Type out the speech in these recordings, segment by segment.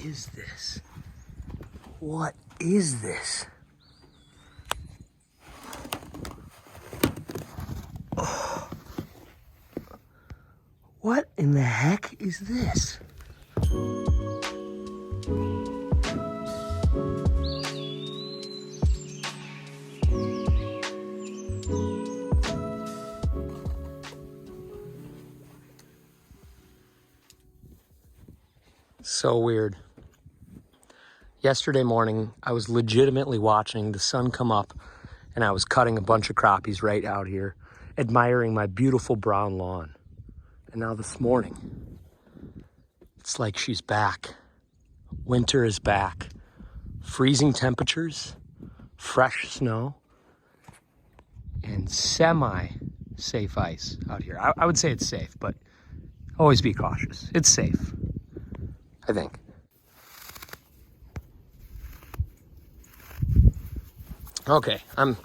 is this? What is this? Oh. What in the heck is this? So weird. Yesterday morning, I was legitimately watching the sun come up and I was cutting a bunch of crappies right out here, admiring my beautiful brown lawn. And now this morning, it's like she's back. Winter is back. Freezing temperatures, fresh snow, and semi-safe ice out here. I would say it's safe, but always be cautious. It's safe, I think. Okay, I'm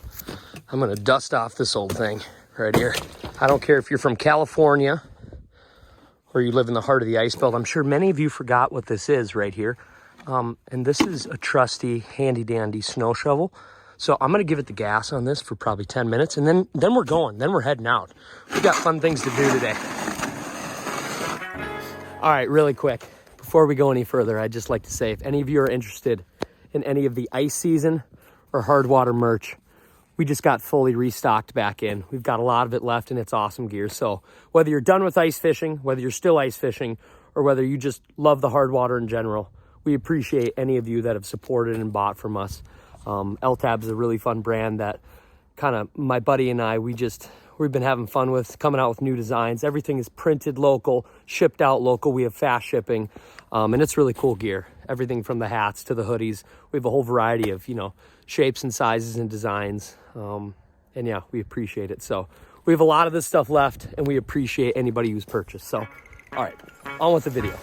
gonna dust off this old thing right here. I don't care if you're from California or you live in the heart of the ice belt. I'm sure many of you forgot what this is right here. And this is a trusty, handy dandy snow shovel. So I'm gonna give it the gas on this for probably 10 minutes and then we're going, then we're heading out. We've got fun things to do today. All right, really quick, before we go any further, I'd just like to say, if any of you are interested in any of the ice season or hard water merch, we just got fully restocked back in. We've got a lot of it left and it's awesome gear. So whether you're done with ice fishing, whether you're still ice fishing, or whether you just love the hard water in general, we appreciate any of you that have supported and bought from us. LTAB is a really fun brand that kind of my buddy and I, we've been having fun with, coming out with new designs. Everything is printed local, shipped out local. We have fast shipping, and it's really cool gear. Everything from the hats to the hoodies. We have a whole variety of, shapes and sizes and designs. And yeah, we appreciate it. So we have a lot of this stuff left and we appreciate anybody who's purchased. So, all right, on with the video.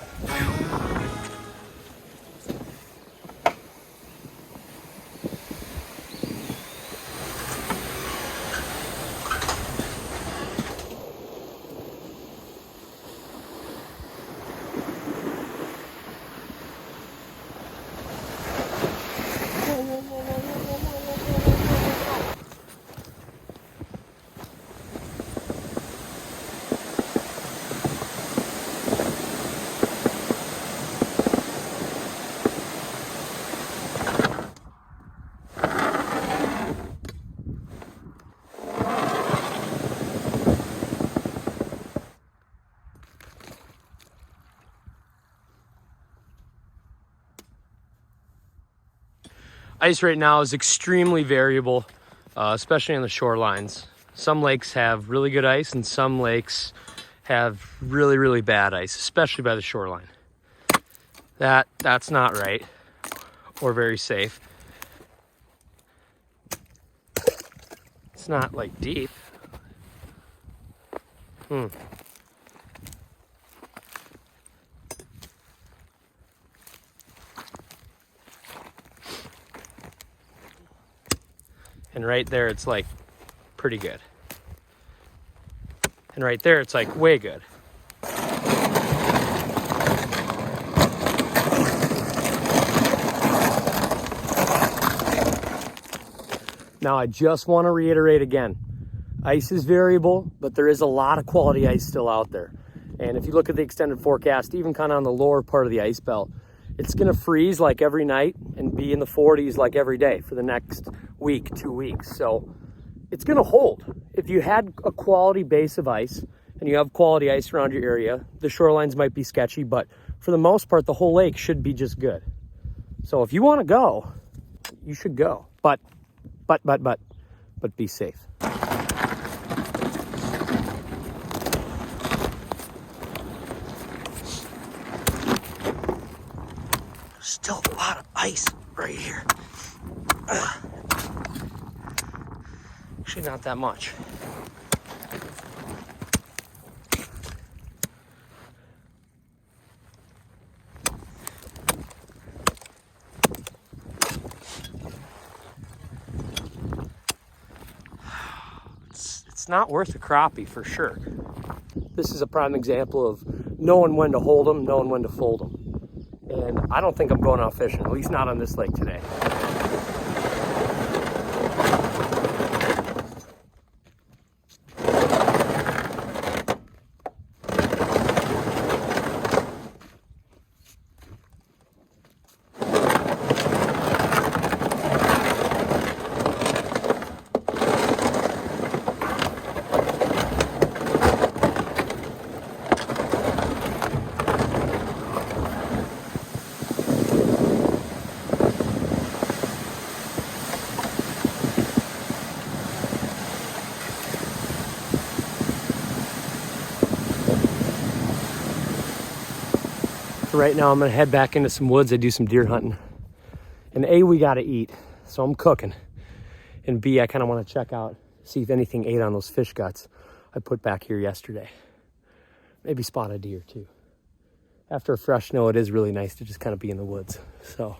Ice right now is extremely variable, especially on the shorelines. Some lakes have really good ice and some lakes have really, really bad ice, especially by the shoreline. That's not right or very safe. It's not like deep. And right there, it's like pretty good. And right there, it's like way good. Now, I just want to reiterate again, ice is variable, but there is a lot of quality ice still out there. And if you look at the extended forecast, even kind of on the lower part of the ice belt, it's going to freeze like every night and be in the 40s like every day for the next week, 2 weeks. So it's going to hold. If you had a quality base of ice and you have quality ice around your area, the shorelines might be sketchy, but for the most part, the whole lake should be just good. So if you want to go, you should go. But be safe. Still a lot of ice right here. Actually, not that much. It's not worth a crappie for sure. This is a prime example of knowing when to hold them, knowing when to fold them. And I don't think I'm going out fishing, at least not on this lake today. Right now I'm gonna head back into some woods. I do some deer hunting. And A, we gotta eat, so I'm cooking. And B, I kinda wanna check out, see if anything ate on those fish guts I put back here yesterday. Maybe spot a deer too. After a fresh snow, it is really nice to just kind of be in the woods. So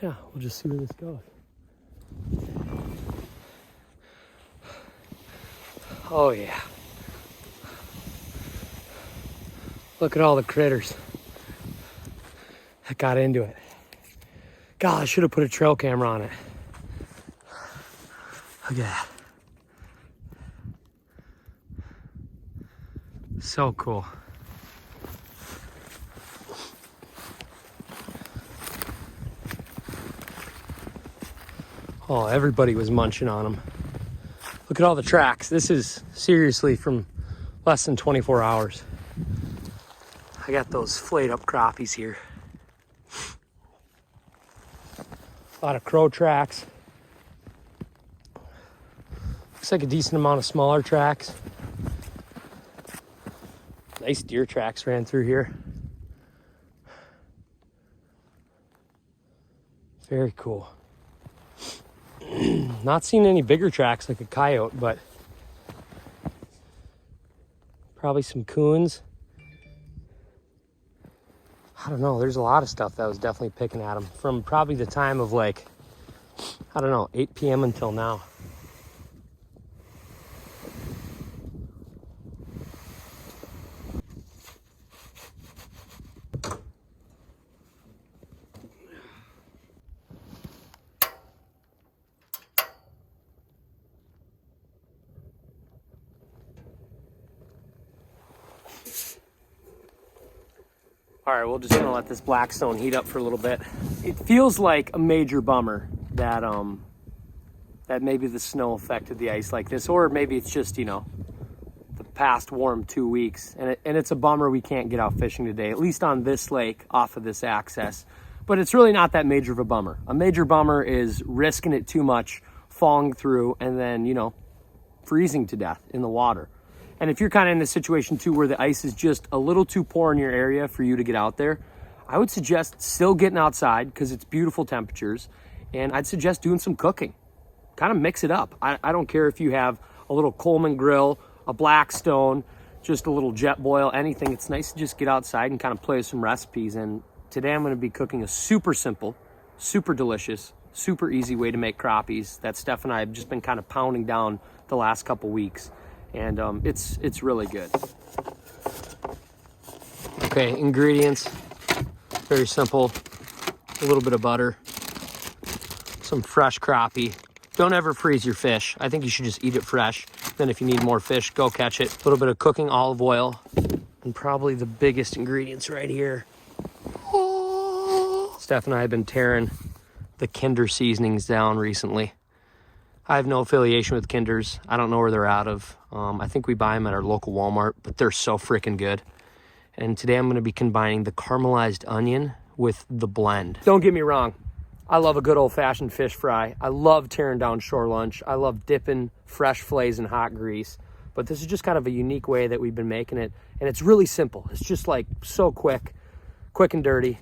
yeah, we'll just see where this goes. Oh yeah. Look at all the critters that got into it. God, I should have put a trail camera on it. Look at that. So cool. Oh, everybody was munching on them. Look at all the tracks. This is seriously from less than 24 hours. I got those flayed up crappies here. A lot of crow tracks. Looks like a decent amount of smaller tracks. Nice deer tracks ran through here. Very cool. Not seeing any bigger tracks like a coyote, but probably some coons. I don't know, there's a lot of stuff that was definitely picking at them from probably the time of like, I don't know, 8 p.m. until now. All right, we're just gonna let this Blackstone heat up for a little bit. It feels like a major bummer that that maybe the snow affected the ice like this, or maybe it's just, you know, the past warm 2 weeks, and it's a bummer we can't get out fishing today, at least on this lake off of this access. But it's really not that major of a bummer. A major bummer is risking it too much, falling through, and then, you know, freezing to death in the water. And if you're kind of in this situation too, where the ice is just a little too poor in your area for you to get out there, I would suggest still getting outside because it's beautiful temperatures. And I'd suggest doing some cooking. Kind of mix it up. I don't care if you have a little Coleman grill, a Blackstone, just a little jet boil, anything. It's nice to just get outside and kind of play with some recipes. And today I'm going to be cooking a super simple, super delicious, super easy way to make crappies that Steph and I have just been kind of pounding down the last couple weeks. And it's really good. Okay, ingredients, very simple. A little bit of butter, some fresh crappie. Don't ever freeze your fish. I think you should just eat it fresh. Then if you need more fish, go catch it. A little bit of cooking olive oil, and probably the biggest ingredients right here. Steph and I have been tearing the Kinder seasonings down recently. I have no affiliation with Kinders. I don't know where they're out of. I think we buy them at our local Walmart, but they're so freaking good. And today I'm going to be combining the caramelized onion with the blend. Don't get me wrong. I love a good old-fashioned fish fry. I love tearing down shore lunch. I love dipping fresh fillets in hot grease. But this is just kind of a unique way that we've been making it. And it's really simple. It's just like so quick and dirty.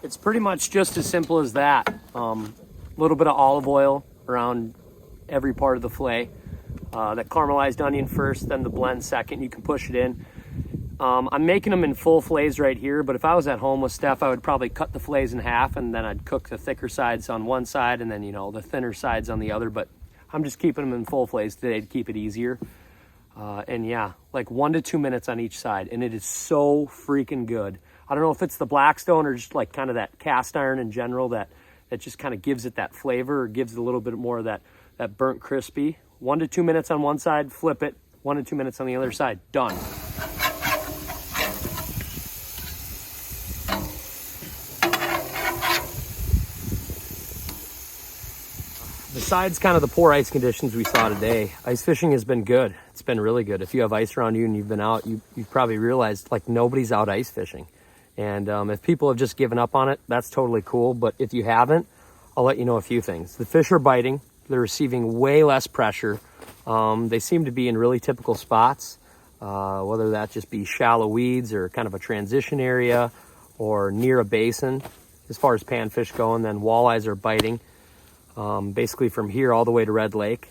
It's pretty much just as simple as that. A little bit of olive oil around every part of the fillet. That caramelized onion first, then the blend second. You can push it in. I'm making them in full fillets right here, but if I was at home with Steph, I would probably cut the fillets in half, and then I'd cook the thicker sides on one side and then, you know, the thinner sides on the other. But I'm just keeping them in full fillets today to keep it easier. And yeah, like 1 to 2 minutes on each side, and it is so freaking good. I don't know if it's the Blackstone or just like kind of that cast iron in general that just kind of gives it that flavor, or gives it a little bit more of that burnt crispy. 1 to 2 minutes on one side, flip it, 1 to 2 minutes on the other side, done. Besides kind of the poor ice conditions we saw today, ice fishing has been good. It's been really good. If you have ice around you and you've been out, you've probably realized like nobody's out ice fishing. And if people have just given up on it, that's totally cool. But if you haven't, I'll let you know a few things. The fish are biting. They're receiving way less pressure. They seem to be in really typical spots, whether that just be shallow weeds or kind of a transition area or near a basin. As far as panfish go, and then walleyes are biting. Basically from here all the way to Red Lake.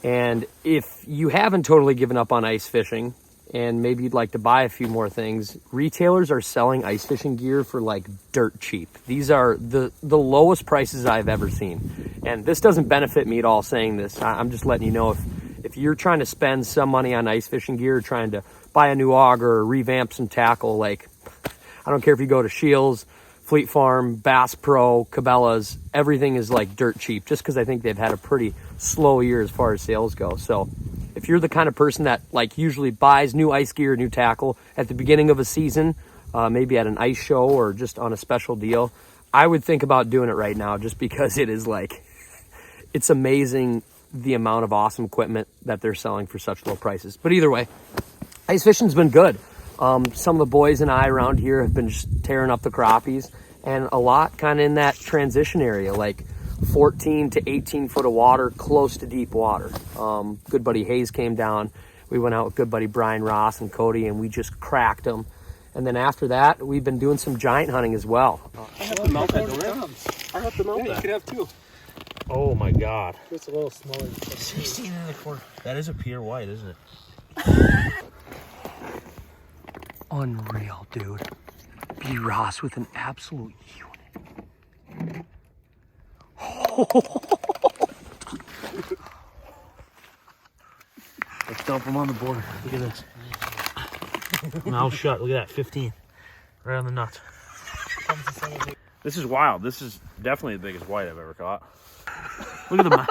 And if you haven't totally given up on ice fishing and maybe you'd like to buy a few more things, retailers are selling ice fishing gear for like dirt cheap. These are the lowest prices I've ever seen. And this doesn't benefit me at all saying this. I'm just letting you know, if you're trying to spend some money on ice fishing gear, trying to buy a new auger or revamp some tackle, like I don't care if you go to Shields, Fleet Farm, Bass Pro, Cabela's, everything is like dirt cheap just because I think they've had a pretty slow year as far as sales go. So if you're the kind of person that like usually buys new ice gear, new tackle at the beginning of a season, maybe at an ice show or just on a special deal, I would think about doing it right now just because it is like, it's amazing the amount of awesome equipment that they're selling for such low prices. But either way, ice fishing's been good. Some of the boys and I around here have been just tearing up the crappies, and a lot kind of in that transition area, like 14 to 18 foot of water, close to deep water. Good buddy Hayes came down. We went out with good buddy Brian Ross and Cody, and we just cracked them. And then after that, we've been doing some giant hunting as well. I have to mount that, don't I? I have to mount that. You could have two. Oh my God. It's a little smaller. 16 in the corner. That is a pure white, isn't it? Unreal, dude. B. Ross with an absolute unit. Let's dump them on the board. Look at this. Mouth shut. Look at that. 15. Right on the nuts. This is wild. This is definitely the biggest white I've ever caught. Look at the mouth.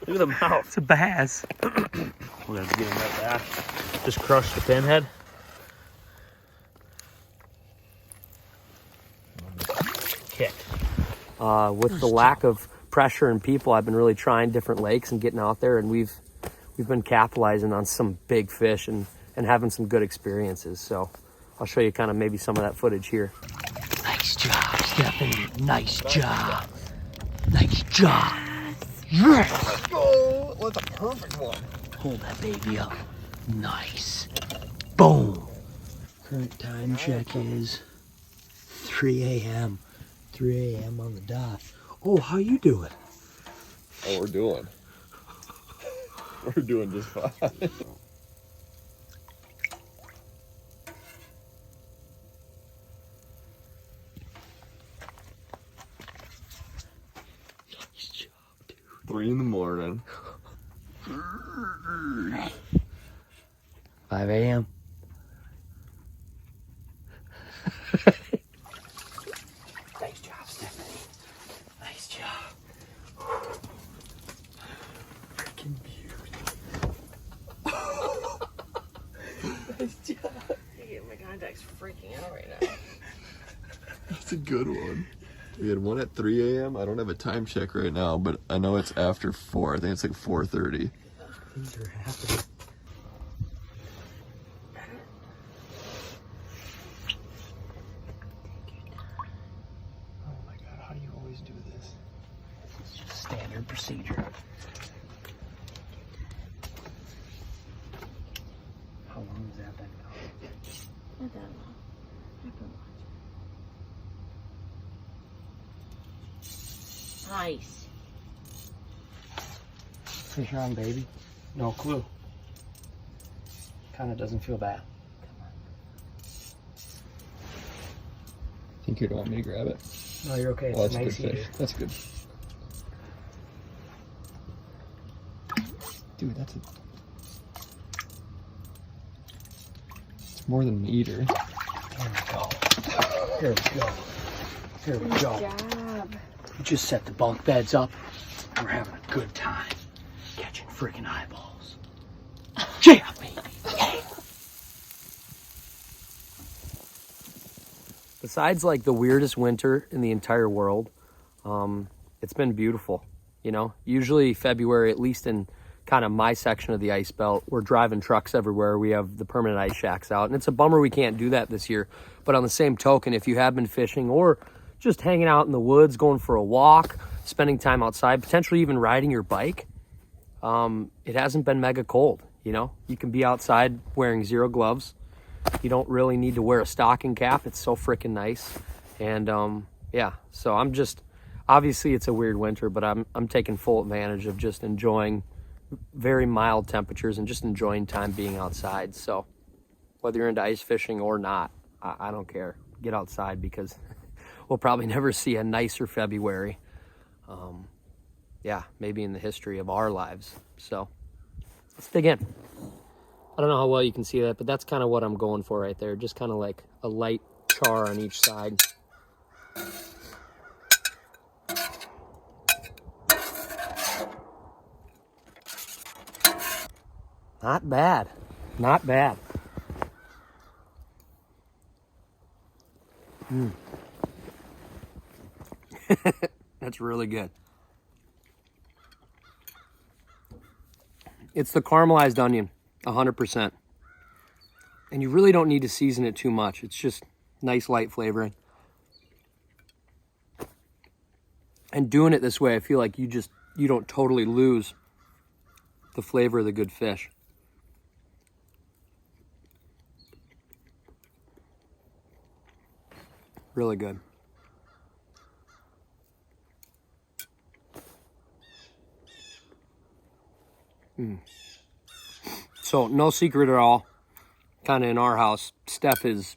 Look at the mouth. It's a bass. We're going to get him right back. Just crush the pinhead. Kick. With the lack of pressure and people, I've been really trying different lakes and getting out there, and we've been capitalizing on some big fish and having some good experiences. So I'll show you kind of maybe some of that footage here. Nice job, Stephanie. Nice job. Nice job. Yes. Let's go. That's a perfect one. Hold that baby up. Nice. Boom. Current time check is 3 a.m. 3 a.m. on the dot. Oh, how you doing? Oh, we're doing. We're doing just fine. Nice job, dude. 3 in the morning. 5 a.m. Nice job, Stephanie. Nice job. Freaking beauty. Nice job. My contact's freaking out right now. That's a good one. We had one at 3 a.m. I don't have a time check right now, but I know it's after 4. I think it's like 4:30. Things are happening. Oh my God, how do you always do this? It's just standard procedure. How long has that been going? Not that long. I've been watching. Nice. Fish on, baby. No clue. Kind of doesn't feel bad. Think you don't want me to grab it? No, you're okay. Oh, It's that's nice a good eater. fish. That's good. Dude, that's a... It's more than an eater. Here we go. Here we go. Here we go. Good job. We just set the bunk beds up. We're having a good time. Catching freaking eyeballs. Yeah, baby. Besides like the weirdest winter in the entire world, it's been beautiful. You know, usually February, at least in kind of my section of the ice belt, we're driving trucks everywhere. We have the permanent ice shacks out, and it's a bummer we can't do that this year. But on the same token, if you have been fishing or just hanging out in the woods, going for a walk, spending time outside, potentially even riding your bike, it hasn't been mega cold. You know, you can be outside wearing 0 gloves. You don't really need to wear a stocking cap. It's so freaking nice. And yeah, so I'm just, obviously it's a weird winter, but I'm taking full advantage of just enjoying very mild temperatures and just enjoying time being outside. So whether you're into ice fishing or not, I don't care. Get outside, because we'll probably never see a nicer February. Yeah, maybe in the history of our lives. So let's dig in. I don't know how well you can see that, but that's kind of what I'm going for right there. Just kind of like a light char on each side. Not bad. Not bad. That's really good. It's the caramelized onion, 100%. And you really don't need to season it too much. It's just nice light flavoring. And doing it this way, I feel like you don't totally lose the flavor of the good fish. Really good. So no secret at all, kind of in our house, Steph is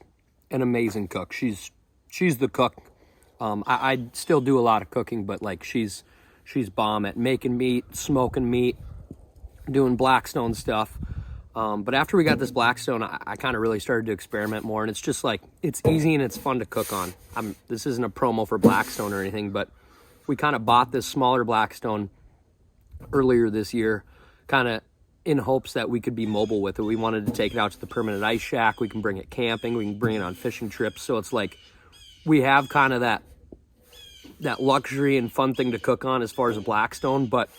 an amazing cook. She's the cook. I still do a lot of cooking, but like she's bomb at making meat, smoking meat, doing Blackstone stuff. But after we got this Blackstone, I kind of really started to experiment more, and it's just like, it's easy and it's fun to cook on. This isn't a promo for Blackstone or anything, but we kind of bought this smaller Blackstone earlier this year, kind of in hopes that we could be mobile with it. We wanted to take it out to the permanent ice shack. We can bring it camping. We can bring it on fishing trips. So it's like we have kind of that luxury and fun thing to cook on as far as a Blackstone, but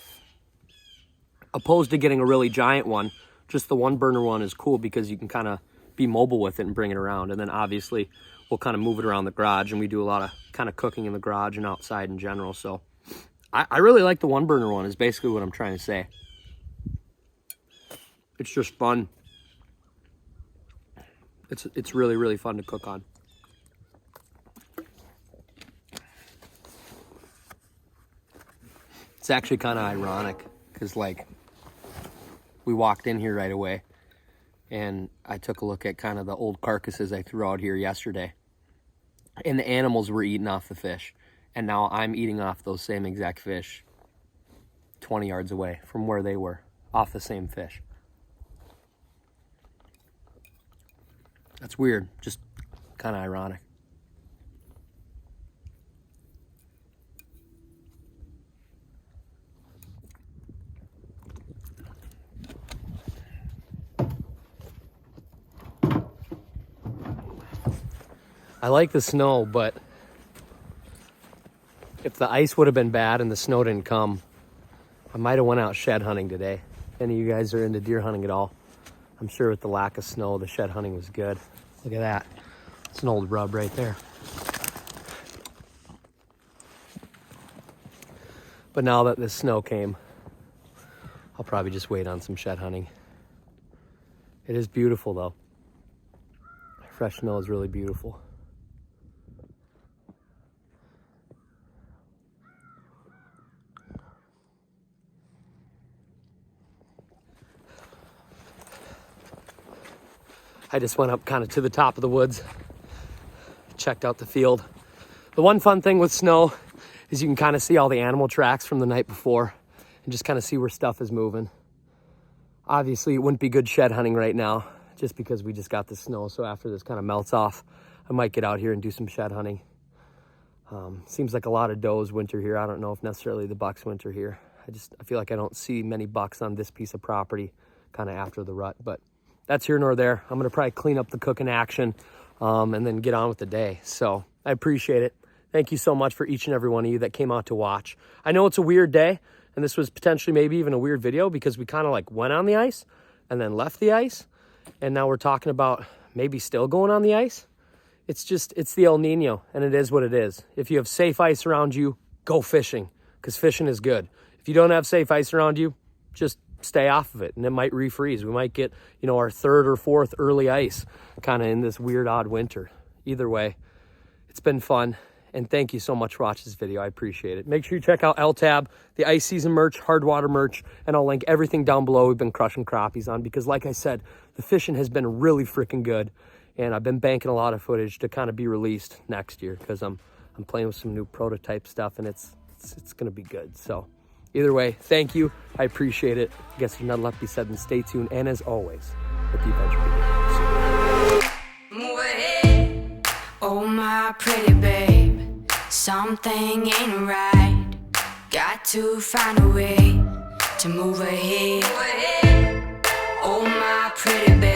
opposed to getting a really giant one, just the 1-burner one is cool because you can kind of be mobile with it and bring it around. And then obviously we'll kind of move it around the garage, and we do a lot of kind of cooking in the garage and outside in general. So I really like the 1-burner one, is basically what I'm trying to say. It's just fun. It's really, really fun to cook on. It's actually kind of ironic because, like, we walked in here right away and I took a look at kind of the old carcasses I threw out here yesterday, and the animals were eating off the fish, and now I'm eating off those same exact fish 20 yards away from where they were, off the same fish. That's weird, just kind of ironic. I like the snow, but if the ice would have been bad and the snow didn't come, I might have went out shed hunting today. If any of you guys are into deer hunting at all, I'm sure with the lack of snow, the shed hunting was good. Look at that. It's an old rub right there. But now that this snow came, I'll probably just wait on some shed hunting. It is beautiful though. Fresh snow is really beautiful. I just went up kind of to the top of the woods, checked out the field. The one fun thing with snow is you can kind of see all the animal tracks from the night before and just kind of see where stuff is moving. Obviously, it wouldn't be good shed hunting right now just because we just got the snow. So after this kind of melts off, I might get out here and do some shed hunting. Seems like a lot of does winter here. I don't know if necessarily the bucks winter here. I feel like I don't see many bucks on this piece of property kind of after the rut, but that's here nor there. I'm gonna probably clean up the cooking action and then get on with the day. So I appreciate it. Thank you so much for each and every one of you that came out to watch. I know it's a weird day, and this was potentially maybe even a weird video because we kind of like went on the ice and then left the ice. And now we're talking about maybe still going on the ice. It's the El Nino, and it is what it is. If you have safe ice around you, go fishing, because fishing is good. If you don't have safe ice around you, just stay off of it, and it might refreeze. We might get, you know, our third or fourth early ice kind of in this weird, odd winter. Either way, it's been fun, and thank you so much for watching this video. I appreciate it. Make sure you check out LTAB, the ice season merch, hard water merch, and I'll link everything down below we've been crushing crappies on, because like I said, the fishing has been really freaking good. And I've been banking a lot of footage to kind of be released next year because I'm playing with some new prototype stuff, and it's going to be good. So either way, thank you. I appreciate it. I guess there's nothing left to be said than stay tuned. And as always, let the adventure begin. Move ahead, oh my pretty babe. Something ain't right. Got to find a way to move ahead. Oh my pretty babe.